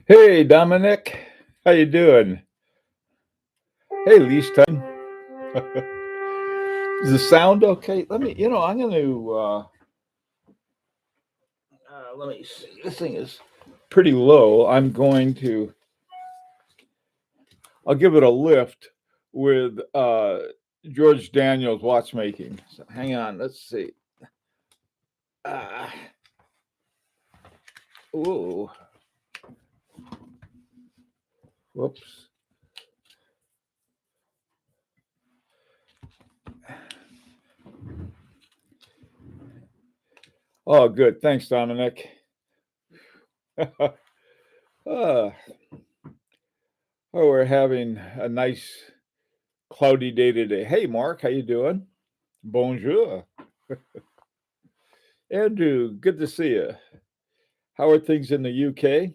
Hey, Dominic, how you doing? Hey, lease time. Is the sound okay? I'm going to, let me see. This thing is pretty low. I'll give it a lift with George Daniels watchmaking. So hang on, let's see. Uh, ooh, whoops. Oh, good. Thanks, Dominic. uh, we're having a nice cloudy day today. Hey, Mark, how you doing? Bonjour. Andrew, good to see you. How are things in the UK?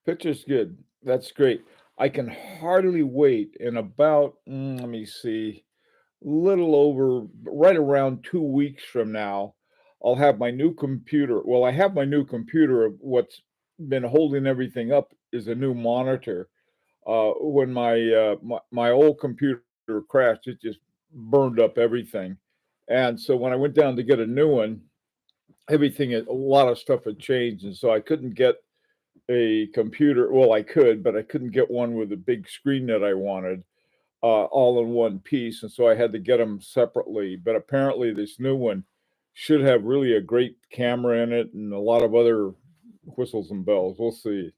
Picture's good. That's great. I can hardly wait. In about, let me see, little over, right around 2 weeks from now, I'll have my new computer. Well, I have my new computer. What's been holding everything up is a new monitor. When my old computer crashed, it just burned up everything. And so when I went down to get a new one, a lot of stuff had changed, and so I couldn't get a computer. Well, I could, but I couldn't get one with a big screen that I wanted, all in one piece, and so I had to get them separately. But apparently, this new one should have really a great camera in it and a lot of other whistles and bells. We'll see.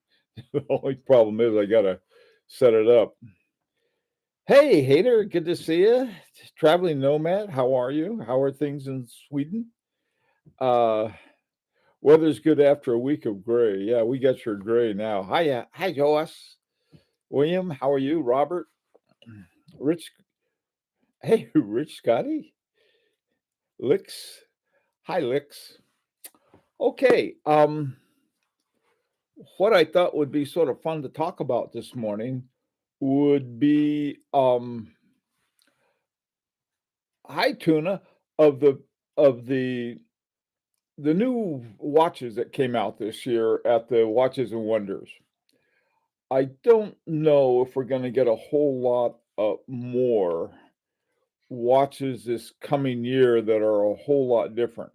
The only problem is I gotta set it up. Hey, Hater, good to see you. Traveling nomad, how are you? How are things in Sweden? Uh, Weather's good after a week of gray. Yeah, we got your gray now. Hi, Joas. William, how are you? Robert, Rich. Hey, Rich Scotty, Licks. Hi, Licks. Okay. What I thought would be sort of fun to talk about this morning would be hi tuna of the new watches that came out this year at the Watches and Wonders. I don't know if we're going to get a whole lot more watches this coming year that are a whole lot different.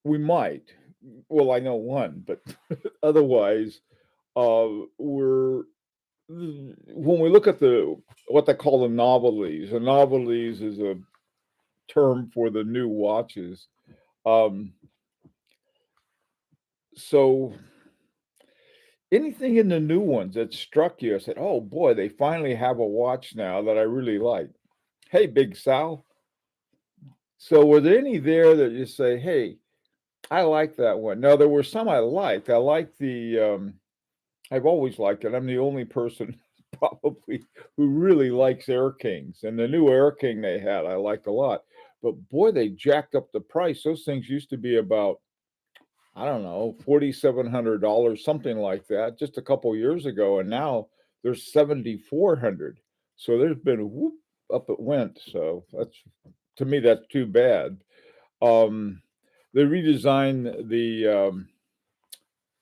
We might. Well, I know one, but otherwise, we're when we look at the what they call the novelties. A novelties is a term for the new watches. Um, so anything in the new ones that struck you, I said, "Oh boy, they finally have a watch now that I really like." Hey, Big Sal. So were there any there that you say, "Hey, I like that one"? Now there were some I liked. I like the. I've always liked it. I'm the only person probably who really likes Air Kings, and the new Air King they had, I liked a lot. But boy, they jacked up the price. Those things used to be about, I don't know, $4,700, something like that, just a couple years ago, and now they're 7,400. So there's been a whoop up it went. So that's, to me, that's too bad. Um, they redesigned the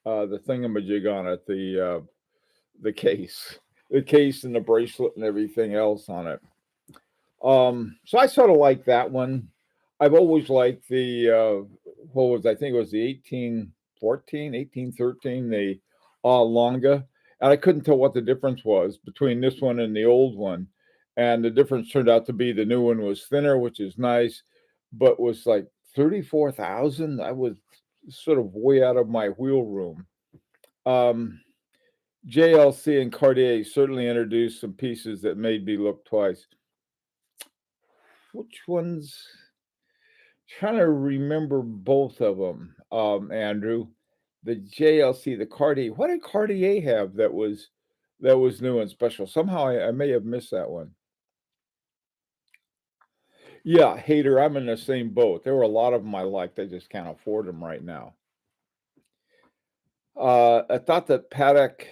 thingamajig on it, the case, the case and the bracelet and everything else on it. So I sort of like that one. I've always liked the what was, I think it was the 1814, 1813, the Longa, and I couldn't tell what the difference was between this one and the old one. And the difference turned out to be the new one was thinner, which is nice, but was like 34,000. I was sort of way out of my wheel room. Um, JLC and Cartier certainly introduced some pieces that made me look twice. Which ones? Trying to remember both of them, Andrew. The JLC, the Cartier. What did Cartier have that was new and special? Somehow I may have missed that one. Yeah, Hater. I'm in the same boat. There were a lot of them I liked. I just can't afford them right now. I thought that Paddock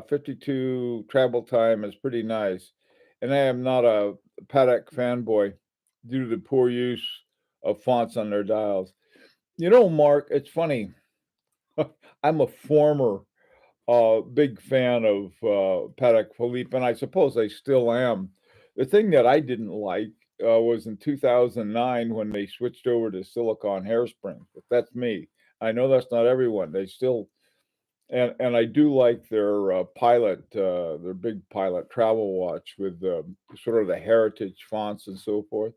52 travel time is pretty nice, and I am not a Paddock fanboy due to the poor use of fonts on their dials. Mark, it's funny. I'm a former big fan of Patek Philippe, and I suppose I still am. The thing that I didn't like was in 2009 when they switched over to silicone hairsprings. But that's me. I know that's not everyone. They still and I do like their their big pilot travel watch with sort of the heritage fonts and so forth.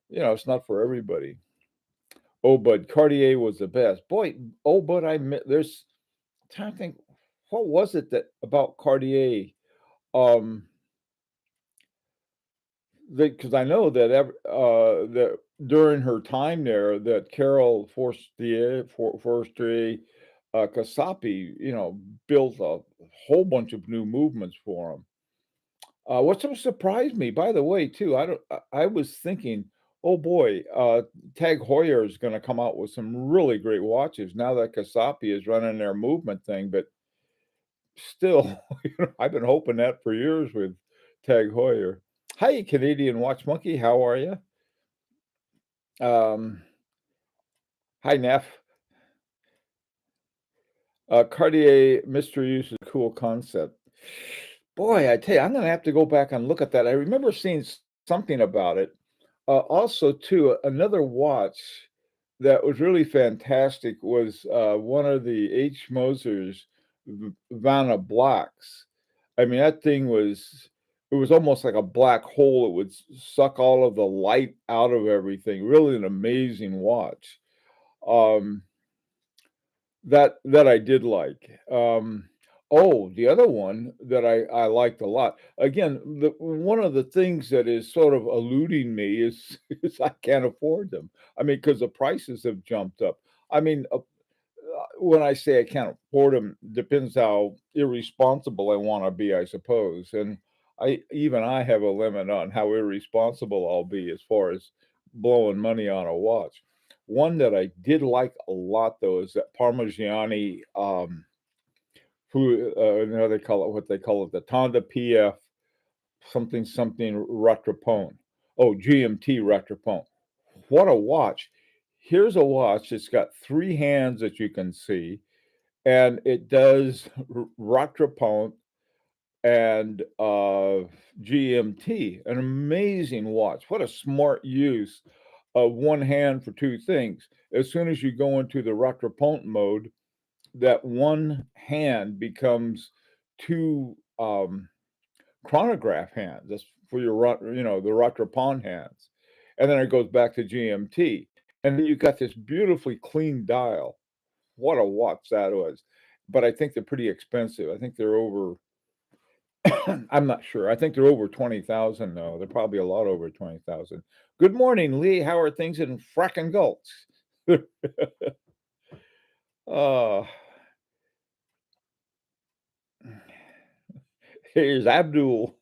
It's not for everybody. Oh, but Cartier was the best. Boy, oh, but there's I'm trying to think, what was it that about Cartier? Um, because I know that during her time there, that Carol Forestier, Casapi, built a whole bunch of new movements for him. What sort of surprised me, by the way, too, I was thinking, oh boy, Tag Heuer is going to come out with some really great watches now that Casapi is running their movement thing, but still, I've been hoping that for years with Tag Heuer. Hi, Canadian Watch Monkey. How are you? Um, hi, Neff. Cartier mystery use is a cool concept. Boy, I tell you, I'm going to have to go back and look at that. I remember seeing something about it. Also, too, another watch that was really fantastic was one of the H. Moser's Vanna Blacks. I mean, that thing it was almost like a black hole. It would suck all of the light out of everything. Really an amazing watch. Um, that I did like. Oh, the other one that I liked a lot. Again, one of the things that is sort of eluding me is is I can't afford them. I mean, because the prices have jumped up. I mean, when I say I can't afford them, depends how irresponsible I wanna be, I suppose, and I have a limit on how irresponsible I'll be as far as blowing money on a watch. One that I did like a lot, though, is that Parmigiani, they call it what they call it, the Tonda PF something something Rattrapone. Oh, GMT Rattrapone. What a watch. Here's a watch that's got 3 hands that you can see, and it does Rattrapante and GMT. An amazing watch. What a smart use of one hand for two things. As soon as you go into the Rattrapante mode, that one hand becomes two chronograph hands. That's for the Rattrapante hands. And then it goes back to GMT. And then you got this beautifully clean dial. What a watch that was. But I think they're pretty expensive. I think they're over I'm not sure. I think they're over 20,000 though. They're probably a lot over 20,000. Good morning, Lee. How are things in fracking Gulch? uh, Here's Abdul.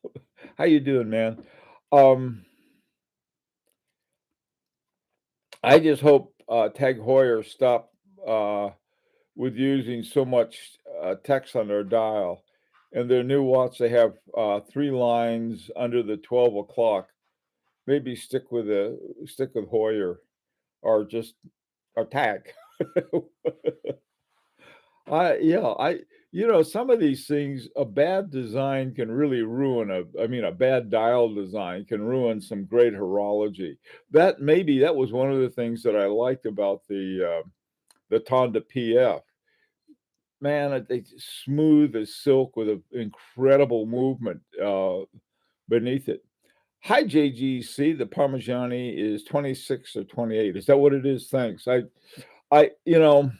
How you doing, man? Um, I just hope Tag Heuer stop uh, with using so much text on their dial. And their new watch, they have 3 lines under the 12 o'clock. Maybe stick with Hoyer or just or Tag. Yeah, some of these things, a bad design can really a bad dial design can ruin some great horology. That was one of the things that I liked about the Tonda PF. Man, it's smooth as silk with an incredible movement beneath it. Hi, JGC. The Parmigiani is 26 or 28. Is that what it is? Thanks. I, you know,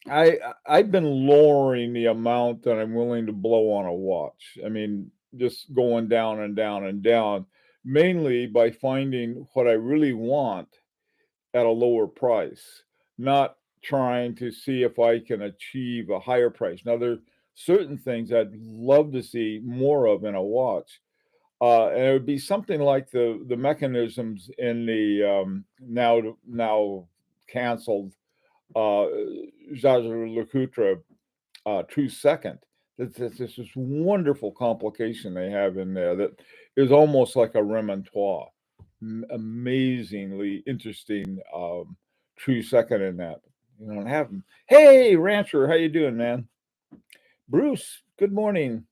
I've been lowering the amount that I'm willing to blow on a watch. I mean, just going down and down and down, mainly by finding what I really want at a lower price, not trying to see if I can achieve a higher price. Now, there are certain things I'd love to see more of in a watch. And it would be something like the mechanisms in the now canceled Jaeger-LeCoultre True Second. This wonderful complication they have in there that is almost like a remontoire. amazingly interesting true second in that. You don't have him. Hey, Rancher, how you doing, man? Bruce, good morning.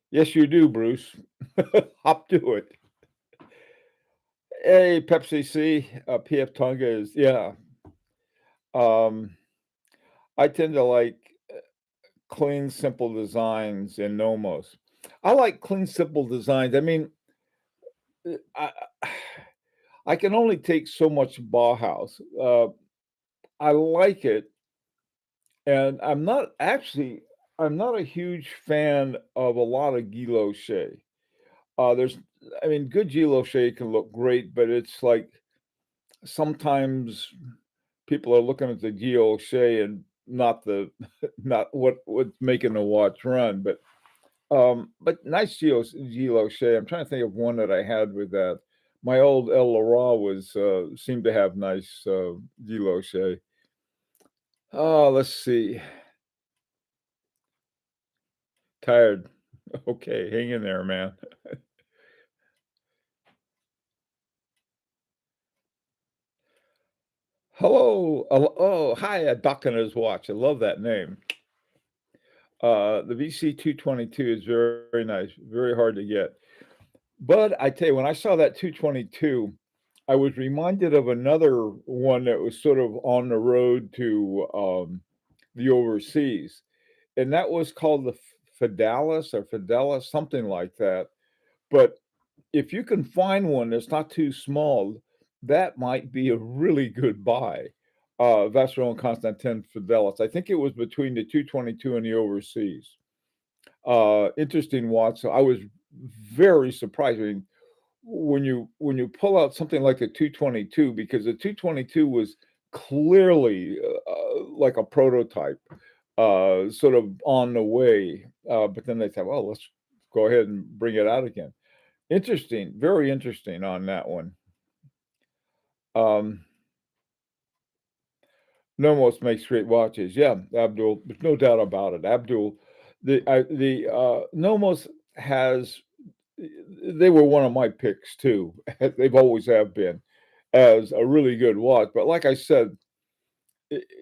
Yes, you do, Bruce. Hop to it. Hey, Pepsi C, PF Tonga is yeah. Um, I tend to like clean, simple designs in Nomos. I like clean, simple designs. I mean, I I can only take so much Bauhaus. I like it, and I'm not a huge fan of a lot of Guy Loche. There's, I mean, good Guy Loche can look great, but it's like sometimes people are looking at the Guy Loche and not the not what's making the watch run. But nice Guy Loche. I'm trying to think of one that I had with that. My old El Leroy was seemed to have nice Guy Loche. Oh, let's see. Tired. Okay, hang in there, man. Hello. Oh, hi, a duck in his watch. I love that name. The VC 222 is very, very nice, very hard to get. But I tell you, when I saw that 222, I was reminded of another one that was sort of on the road to the overseas, and that was called the Fidelis or Fidelis, something like that. But if you can find one that's not too small, that might be a really good buy. Vacheron Constantin Fidelis. I think it was between the 222 and the overseas. Interesting watch. So I was very surprised. I mean, when you pull out something like a 222, because the 222 was clearly like a prototype, sort of on the way. But then they said, well, let's go ahead and bring it out again. Interesting, very interesting on that one. Um, Nomos makes great watches. Yeah, Abdul, there's no doubt about it. Abdul, the Nomos has they were one of my picks too. They've always have been as a really good watch. But like I said,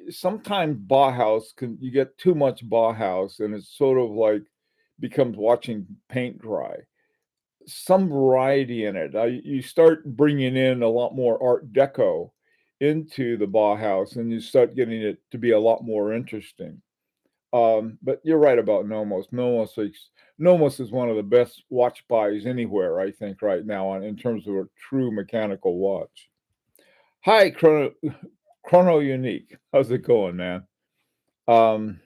sometimes Bauhaus can you get too much Bauhaus and it's sort of like becomes watching paint dry. Some variety in it. You start bringing in a lot more Art Deco into the Bauhaus, and you start getting it to be a lot more interesting. But you're right about Nomos. Nomos is one of the best watch buys anywhere, I think, right now in terms of a true mechanical watch. Hi, Chrono Unique. How's it going, man? Um,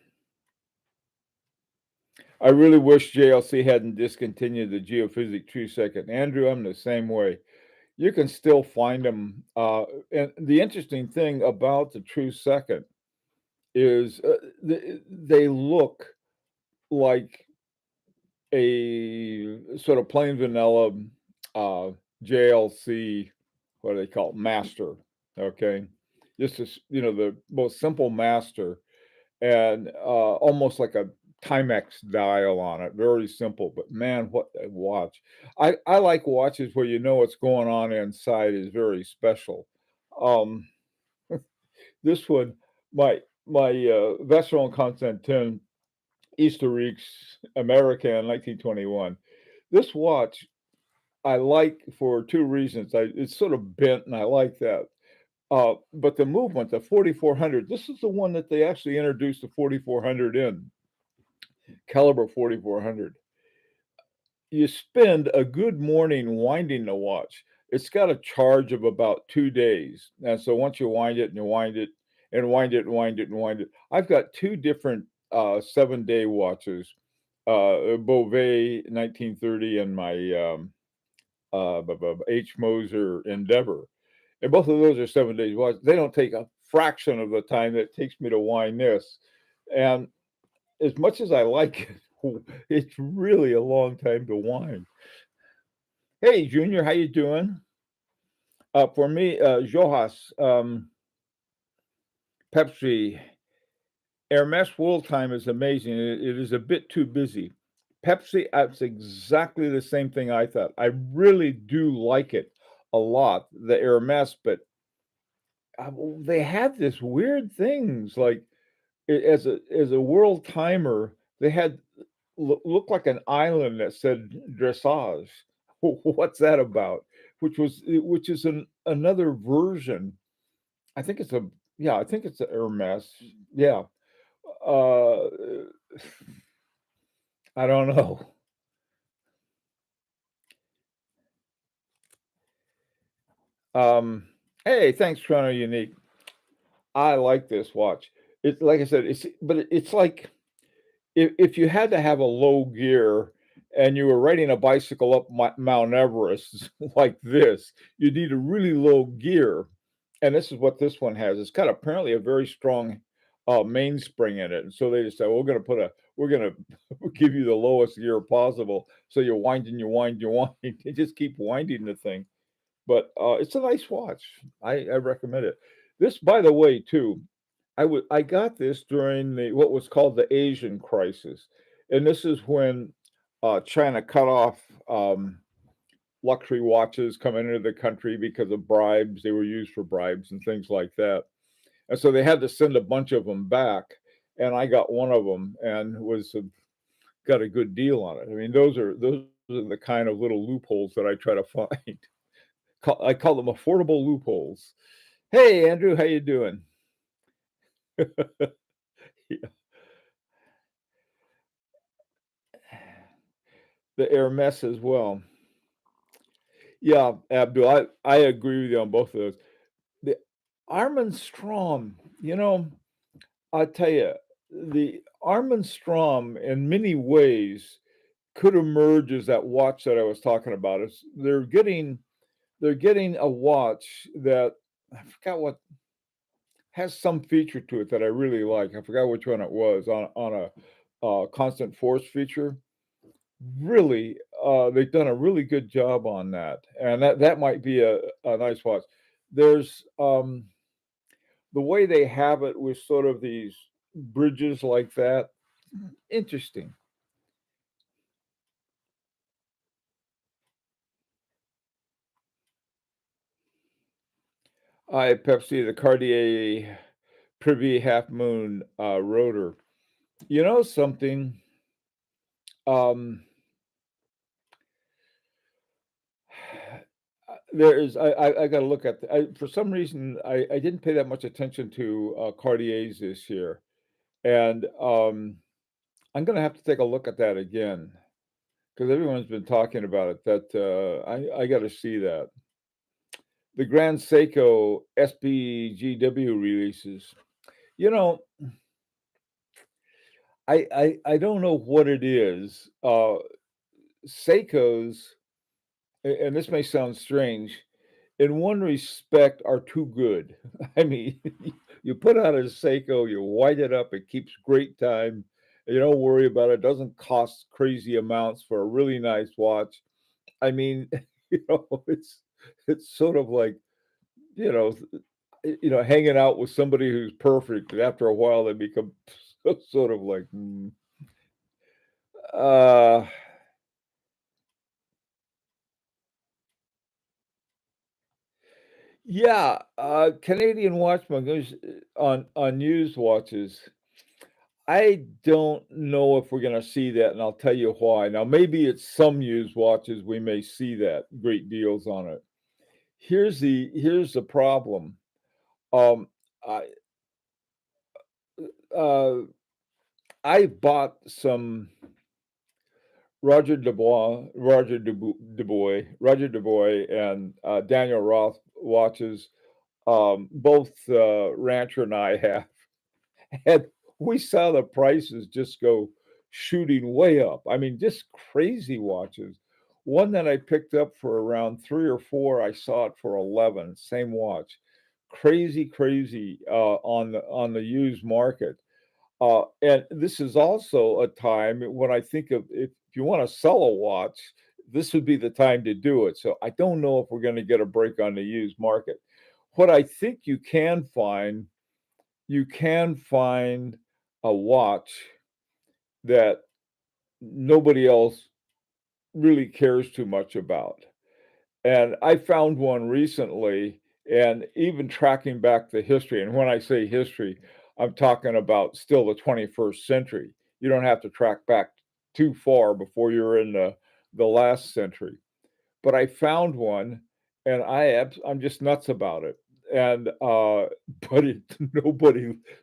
I really wish JLC hadn't discontinued the Geophysic True Second. Andrew, I'm the same way. You can still find them. And the interesting thing about the True Second is they look like a sort of plain vanilla uh, JLC, what do they call it, master. Okay, just as the most simple master, and almost like a Timex dial on it. Very simple, but man, what a watch! I like watches where you know what's going on inside is very special. Um, this one, my Vacheron Constantin Historiques America in 1921. This watch I like for two reasons. It's sort of bent, and I like that. But the movement, the 4400, this is the one that they actually introduced the 4400 in, caliber 4400. You spend a good morning winding the watch. It's got a charge of about 2 days. And so once you wind it and you wind it and wind it and wind it and wind it, I've got two different 7 day watches, Beauvais 1930 and my H. Moser Endeavor. And both of those are 7 days watch. They don't take a fraction of the time that it takes me to wind this. And as much as I like it, it's really a long time to wind. Hey, Junior, how you doing? For me, Jojas, Pepsi, Hermes World Time is amazing. It is a bit too busy. Pepsi, that's exactly the same thing I thought. I really do like it a lot, the Hermes, but, they have this weird things, like, as a world timer, they had looked like an island that said dressage. What's that about? Which is another version. I think it's a yeah, I think it's a Hermes. Yeah. Uh, I don't know. Um, hey, thanks, Chrono Unique. I like this watch. It's like I said, it's like if you had to have a low gear and you were riding a bicycle up Mount Everest like this, you need a really low gear, and this is what this one has. It's got apparently a very strong mainspring in it, and so they just said, we're gonna give you the lowest gear possible, so you're winding, you wind, you wind, you just keep winding the thing. But it's a nice watch. I recommend it. This, by the way, too. I got this during the what was called the Asian crisis, and this is when China cut off luxury watches coming into the country because of bribes. They were used for bribes and things like that, and so they had to send a bunch of them back. And I got one of them and got a good deal on it. I mean, those are the kind of little loopholes that I try to find. I call them affordable loopholes. Hey, Andrew, how you doing? The Hermes as well. Yeah, Abdul, I agree with you on both of those. The Armin Strom, I tell you, the Armin Strom in many ways could emerge as that watch that I was talking about. They're getting a watch that I forgot what has some feature to it that I really like. I forgot which one it was on a constant force feature. Really, they've done a really good job on that, and that might be a nice watch. There's, the way they have it with sort of these bridges like that, interesting. I Pepsi, the Cartier Privy Half Moon, rotor. You know something? Um, there is I gotta look at for some reason, I didn't pay that much attention to, Cartiers this year, and, I'm gonna have to take a look at that again because everyone's been talking about it. I got to see that the Grand Seiko SBGW releases. You know, I don't know what it is. Seikos, and this may sound strange, in one respect, are too good. I mean, you put out a Seiko, you wind it up, it keeps great time. You don't worry about it. It doesn't cost crazy amounts for a really nice watch. I mean, it's sort of like, you know, hanging out with somebody who's perfect, and after a while they become sort of like, uh, yeah, Canadian Watchman goes on used watches. I don't know if we're gonna see that, and I'll tell you why. Now, maybe it's some used watches we may see that great deals on it. Here's the problem. Um, I uh, I bought some Roger Dubois, and Daniel Roth watches. Both Rancher and I have, and we saw the prices just go shooting way up. I mean, just crazy watches. One that I picked up for around 3 or 4, I saw it for 11. Same watch, crazy, crazy on the used market. And this is also a time when I think of if you want to sell a watch, this would be the time to do it. So I don't know if we're going to get a break on the used market. What I think you can find a watch that nobody else really cares too much about. And I found one recently, and even tracking back the history, and when I say history, I'm talking about still the 21st century. You don't have to track back too far before you're in the last century. But I found one, and I'm just nuts about it. And but it,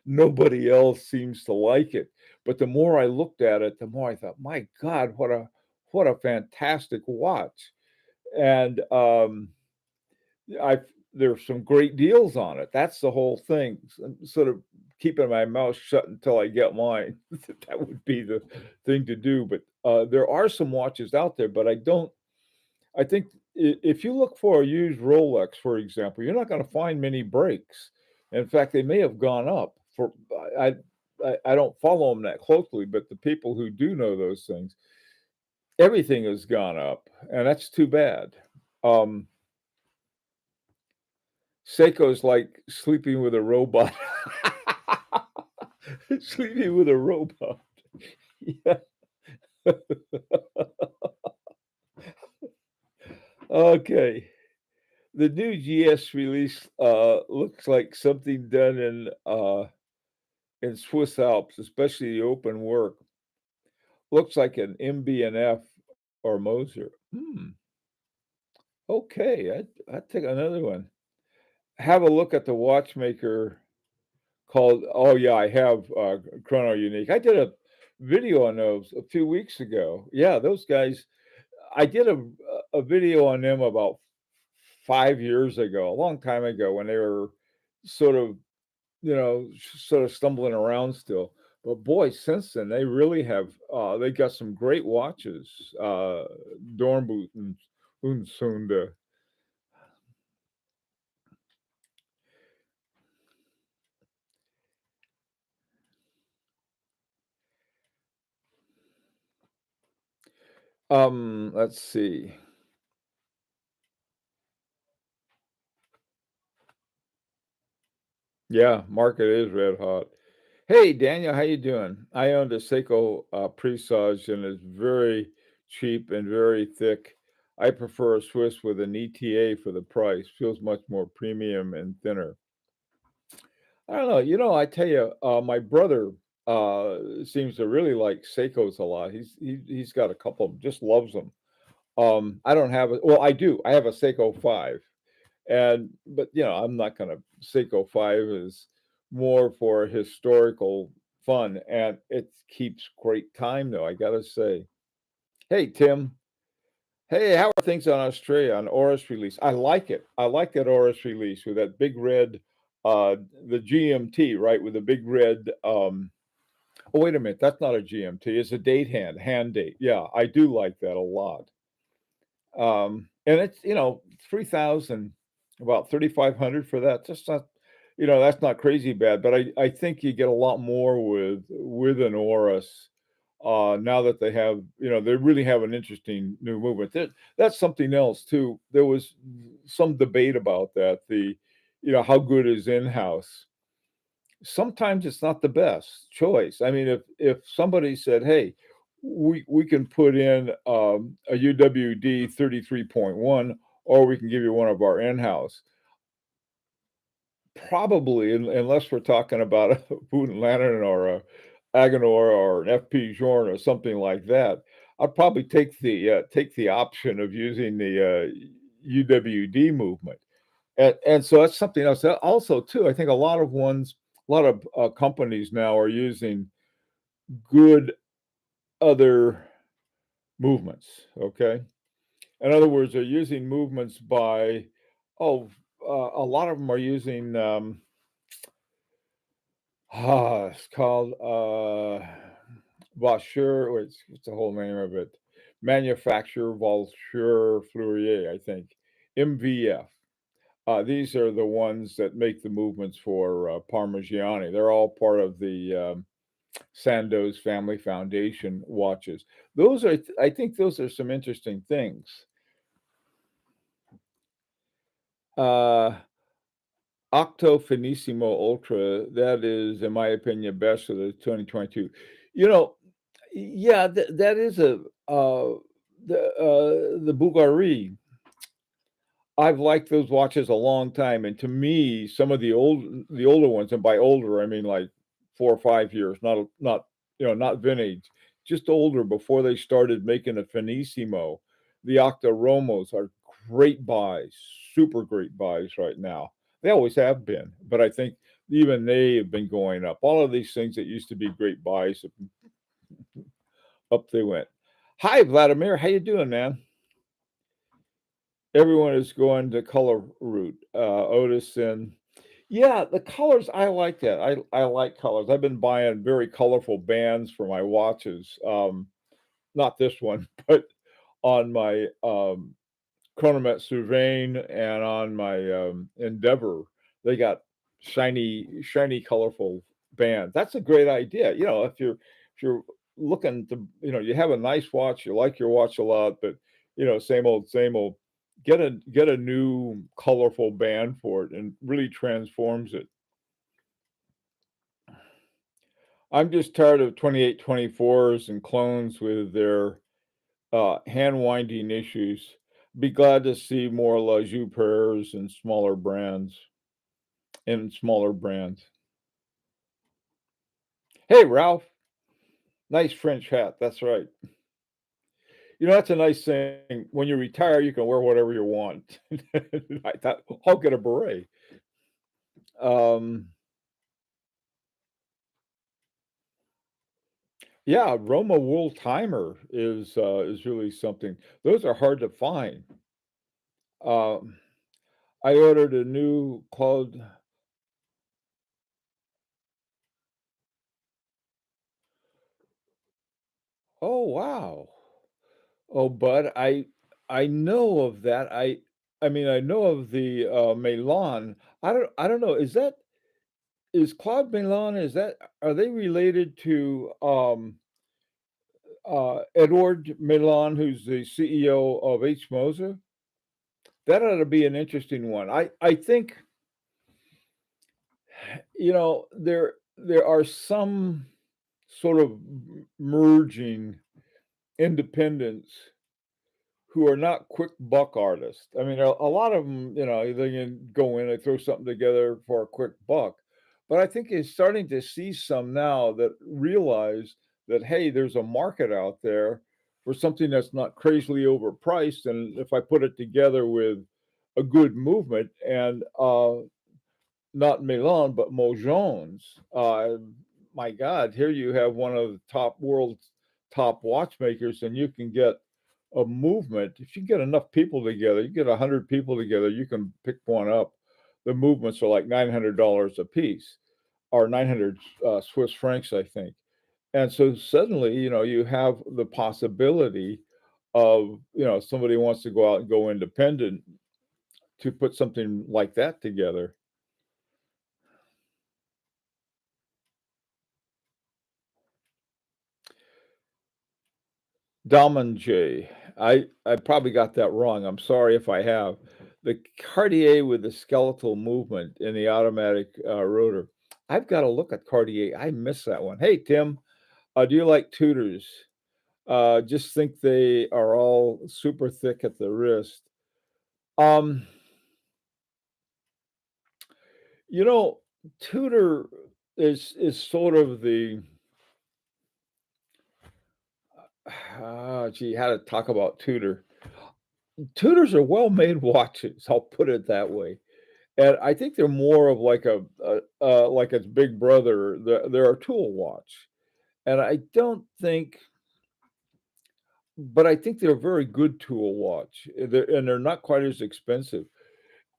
nobody else seems to like it. But the more I looked at it, the more I thought, my God, what a fantastic watch. And I there's some great deals on it. That's the whole thing. I'm sort of keeping my mouth shut until I get mine. That would be the thing to do. But there are some watches out there, but I don't. I think if you look for a used Rolex, for example, you're not going to find many breaks. In fact, they may have gone up. For I, I don't follow them that closely, but the people who do know those things, everything has gone up, and that's too bad. Um, Seiko's like sleeping with a robot. Sleeping with a robot. Yeah. Okay. The new GS release looks like something done in Swiss Alps, especially the open work. Looks like an MB&F or Moser. Okay, I'd take another one. Have a look at the watchmaker called. Oh yeah, I have Chrono Unique. I did a video on those a few weeks ago. Yeah, those guys. I did a video on them about 5 years ago, a long time ago, when they were sort of sort of stumbling around still. But boy, since then they really have. They got some great watches. Dornboot and Unsunde. Let's see. Yeah, market is red hot. Hey, Daniel, how you doing? I owned a Seiko Presage and it's very cheap and very thick. I prefer a Swiss with an ETA for the price. Feels much more premium and thinner. I don't know. I tell you, my brother seems to really like Seikos a lot. He's got a couple of them, just loves them. I don't have it. Well, I do. I have a Seiko 5. And but I'm not gonna Seiko 5 is more for historical fun, and it keeps great time though, I gotta say. Hey, Tim. Hey, how are things on Australia on Oris release? I like it. I like that Oris release with that big red, the GMT, right? With the big red. Oh, wait a minute, that's not a GMT. It's a hand date. Yeah, I do like that a lot. And it's 3,000, about 3,500 for that. Just not, that's not crazy bad. But I think you get a lot more with an Oris. Now that they have, they really have an interesting new movement. That's something else too. There was some debate about that. How good is in-house? Sometimes it's not the best choice. I mean, if somebody said, "Hey, we can put in a UWD 33.1, or we can give you one of our in-house," probably, unless we're talking about a Boot and Lantern or a Agenor or an FP Journe or something like that, I'd probably take the option of using the UWD movement. And so that's something else. Also, too, I think a lot of companies now are using good other movements. Okay, in other words, they're using movements by a lot of them are using it's called Vaucher. What's the whole name of it? Manufacturer Vaucher Fleurier, I think. MVF. These are the ones that make the movements for Parmigiani. They're all part of the Sandoz Family Foundation watches. I think those are some interesting things. Uh, Octo Finissimo Ultra, that is, in my opinion, best of the 2022. You know, Yeah, that is a the Bulgari. I've liked those watches a long time, and to me, some of the older ones, and by older, I mean, like, 4 or 5 years, not, not vintage, just older before they started making a Finissimo. The Octa Romos are great buys, super great buys right now. They always have been, but I think even they have been going up. All of these things that used to be great buys, up they went. Hi, Vladimir. How you doing, man? Everyone is going the color route. Otis and yeah, the colors, I like that. I like colors. I've been buying very colorful bands for my watches. Not this one, but on my Chronomet Sylvain and on my Endeavor, they got shiny, colorful bands. That's a great idea. If you're looking to, you have a nice watch, you like your watch a lot, but same old. Get a new colorful band for it, and really transforms it. I'm just tired of 2824s and clones with their hand winding issues. Be glad to see more La Joux prayers and smaller brands. Hey, Ralph, nice French hat. That's right. That's a nice thing. When you retire, you can wear whatever you want. I thought, I'll get a beret. Um, yeah, Roma wool timer is really something. Those are hard to find. Um, I ordered a new cloud. Oh, wow. Oh, but I know of that. I mean, I know of the, Milan. I don't know, is Claude Milan, are they related to, Edward Milan, who's the CEO of H. Moser? That ought to be an interesting one. I think, there are some sort of merging independents who are not quick buck artists. I mean, a lot of them, they can go in and throw something together for a quick buck. But I think you're starting to see some now that realize that, hey, there's a market out there for something that's not crazily overpriced. And if I put it together with a good movement and not Milan, but Mojones. My God, here you have one of the world's top watchmakers, and you can get a movement. If you get enough people together, you get 100 people together, you can pick one up. The movements are like $900 a piece, or 900 Swiss francs, I think. And so suddenly, you have the possibility of, somebody wants to go out and go independent to put something like that together. Damanje. I probably got that wrong. I'm sorry if I have. The Cartier with the skeletal movement in the automatic rotor. I've got to look at Cartier. I missed that one. Hey Tim, do you like Tudors? Just think they are all super thick at the wrist. Um, you know, Tudor is sort of the gee, how to talk about Tudor. Tudors are well-made watches. I'll put it that way. And I think they're more of like like its big brother. They're a tool watch, and I don't think, but I think they're a very good tool watch. They're not quite as expensive.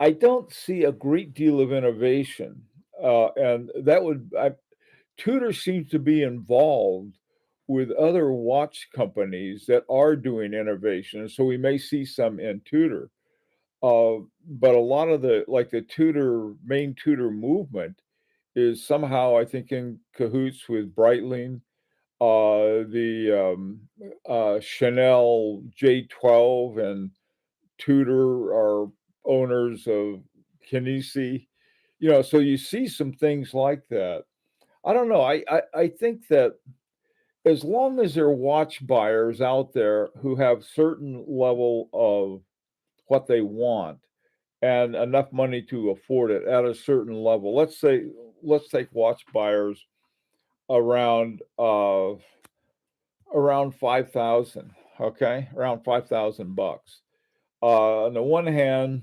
I don't see a great deal of innovation, and that would Tudor seems to be involved with other watch companies that are doing innovation, so we may see some in Tudor. But a lot of the Tudor main Tudor movement is somehow, I think, in cahoots with Breitling. The Chanel J12 and Tudor are owners of Kinesi. So you see some things like that. I don't know. I think that as long as there are watch buyers out there who have certain level of what they want and enough money to afford it at a certain level. Let's take watch buyers around around 5,000, okay? Around 5,000 bucks. On the one hand,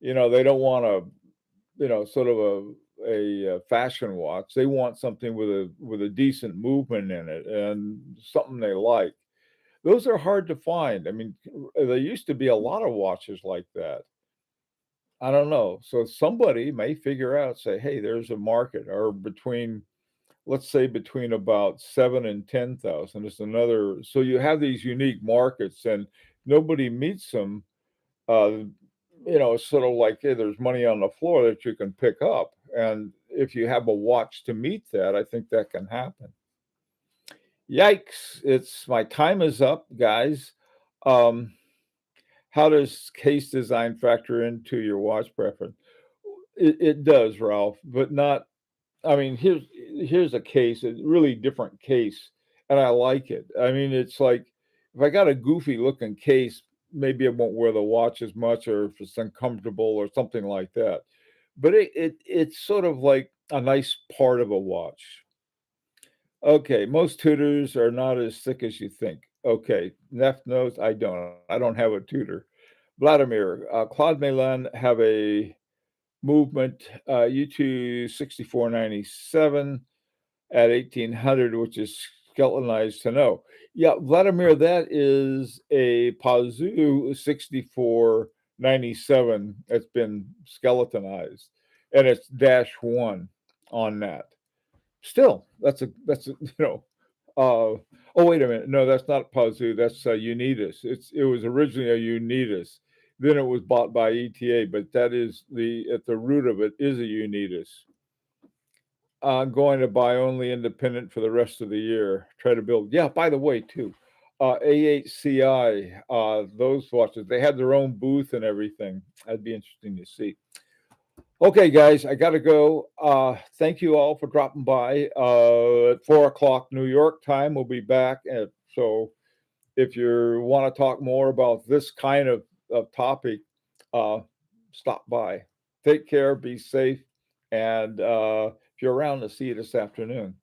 they don't want sort of a fashion watch. They want something with a decent movement in it and something they like. Those are hard to find. I mean, there used to be a lot of watches like that. I don't know. So somebody may figure out, say, hey, there's a market, or let's say between about 7 and 10,000 is another. So you have these unique markets, and nobody meets them. Uh, it's sort of like, hey, there's money on the floor that you can pick up, and if you have a watch to meet that, I think that can happen. Yikes! It's my time is up, guys. Um, how does case design factor into your watch preference? It does, Ralph, but not. I mean, here's a case, a really different case, and I like it. I mean, it's like if I got a goofy looking case, maybe I won't wear the watch as much, or if it's uncomfortable or something like that. But it's sort of like a nice part of a watch. Okay, most tutors are not as thick as you think. Okay, Neff knows I don't. I don't have a tutor. Vladimir, Claude Milan have a movement U2 6497 at 1800, which is skeletonized to know. Yeah, Vladimir, that is a Pazu 6497 that's been skeletonized, and it's -1 on that. Still, that's a uh, oh, wait a minute. No, that's not Pazu. That's Unitas. It was originally a Unitas. Then it was bought by ETA, but that is at the root of it is a Unitas. I'm going to buy only independent for the rest of the year. Try to build. Yeah, by the way, too, A8CI, those watches, they had their own booth and everything. That'd be interesting to see. Okay, guys, I got to go. Thank you all for dropping by. At 4 o'clock New York time, we'll be back. So if you want to talk more about this kind of topic, uh, stop by. Take care, be safe, and if you're around, to see you this afternoon.